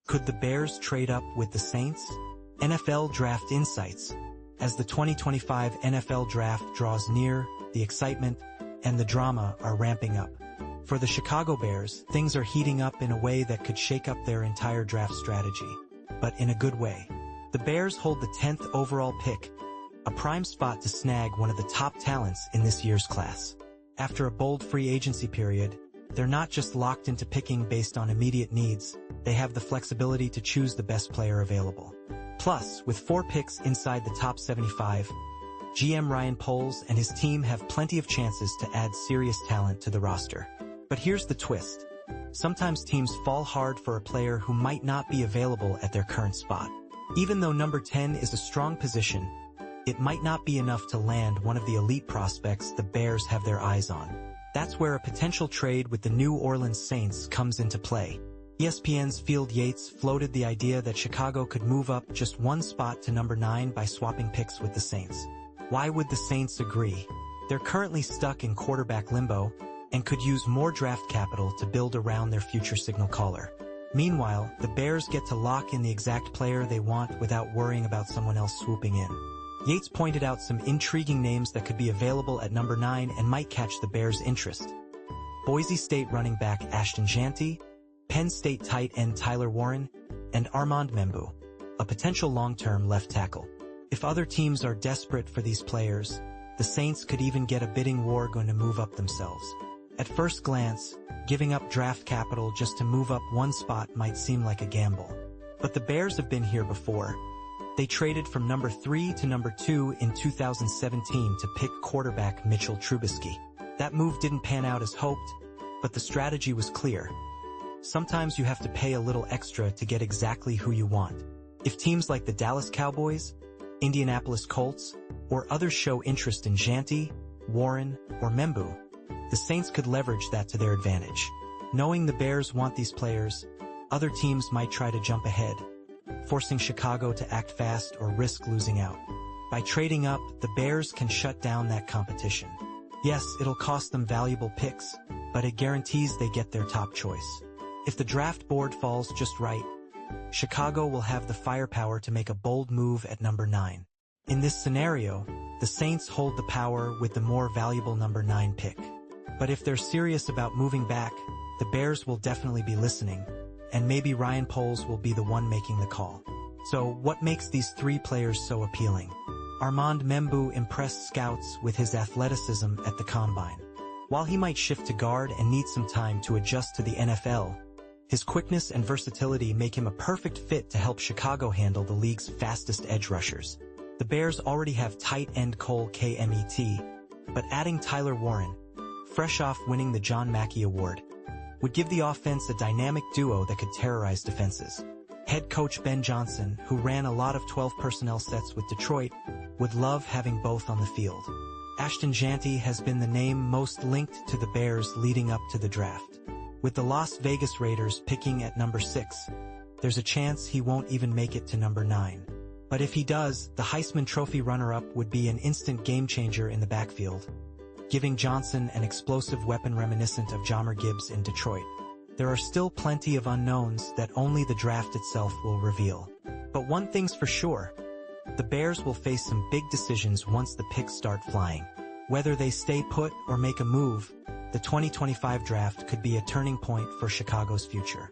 Could the Bears trade up with the Saints? NFL Draft Insights. As the 2025 NFL Draft draws near, the excitement and the drama are ramping up. For the Chicago Bears, things are heating up in a way that could shake up their entire draft strategy. But in a good way. The Bears hold the 10th overall pick, a prime spot to snag one of the top talents in this year's class. After a bold free agency period, they're not just locked into picking based on immediate needs, they have the flexibility to choose the best player available. Plus, with 4 picks inside the top 75, GM Ryan Poles and his team have plenty of chances to add serious talent to the roster. But here's the twist. Sometimes teams fall hard for a player who might not be available at their current spot. Even though number 10 is a strong position, it might not be enough to land one of the elite prospects the Bears have their eyes on. That's where a potential trade with the New Orleans Saints comes into play. ESPN's Field Yates floated the idea that Chicago could move up just one spot to number 9 by swapping picks with the Saints. Why would the Saints agree? They're currently stuck in quarterback limbo and could use more draft capital to build around their future signal caller. Meanwhile, the Bears get to lock in the exact player they want without worrying about someone else swooping in. Yates pointed out some intriguing names that could be available at number 9 and might catch the Bears' interest. Boise State running back Ashton Jeanty, Penn State tight end Tyler Warren, and Armand Membou, a potential long-term left tackle. If other teams are desperate for these players, the Saints could even get a bidding war going to move up themselves. At first glance, giving up draft capital just to move up one spot might seem like a gamble. But the Bears have been here before. They traded from number 3 to number 2 in 2017 to pick quarterback Mitchell Trubisky. That move didn't pan out as hoped, but the strategy was clear. Sometimes you have to pay a little extra to get exactly who you want. If teams like the Dallas Cowboys, Indianapolis Colts, or others show interest in Jeanty, Warren, or Membou, the Saints could leverage that to their advantage. Knowing the Bears want these players, other teams might try to jump ahead, forcing Chicago to act fast or risk losing out. By trading up, the Bears can shut down that competition. Yes, it'll cost them valuable picks, but it guarantees they get their top choice. If the draft board falls just right, Chicago will have the firepower to make a bold move at number 9. In this scenario, the Saints hold the power with the more valuable number 9 pick. But if they're serious about moving back, the Bears will definitely be listening, and maybe Ryan Poles will be the one making the call. So what makes these 3 players so appealing? Armand Membou impressed scouts with his athleticism at the Combine. While he might shift to guard and need some time to adjust to the NFL, his quickness and versatility make him a perfect fit to help Chicago handle the league's fastest edge rushers. The Bears already have tight end Cole Kmet, but adding Tyler Warren, fresh off winning the John Mackey Award, would give the offense a dynamic duo that could terrorize defenses. Head coach Ben Johnson, who ran a lot of 12 personnel sets with Detroit, would love having both on the field. Ashton Jeanty has been the name most linked to the Bears leading up to the draft. With the Las Vegas Raiders picking at number 6, there's a chance he won't even make it to number 9. But if he does, the Heisman Trophy runner-up would be an instant game-changer in the backfield, giving Johnson an explosive weapon reminiscent of Jahmyr Gibbs in Detroit. There are still plenty of unknowns that only the draft itself will reveal. But one thing's for sure, the Bears will face some big decisions once the picks start flying. Whether they stay put or make a move, the 2025 draft could be a turning point for Chicago's future.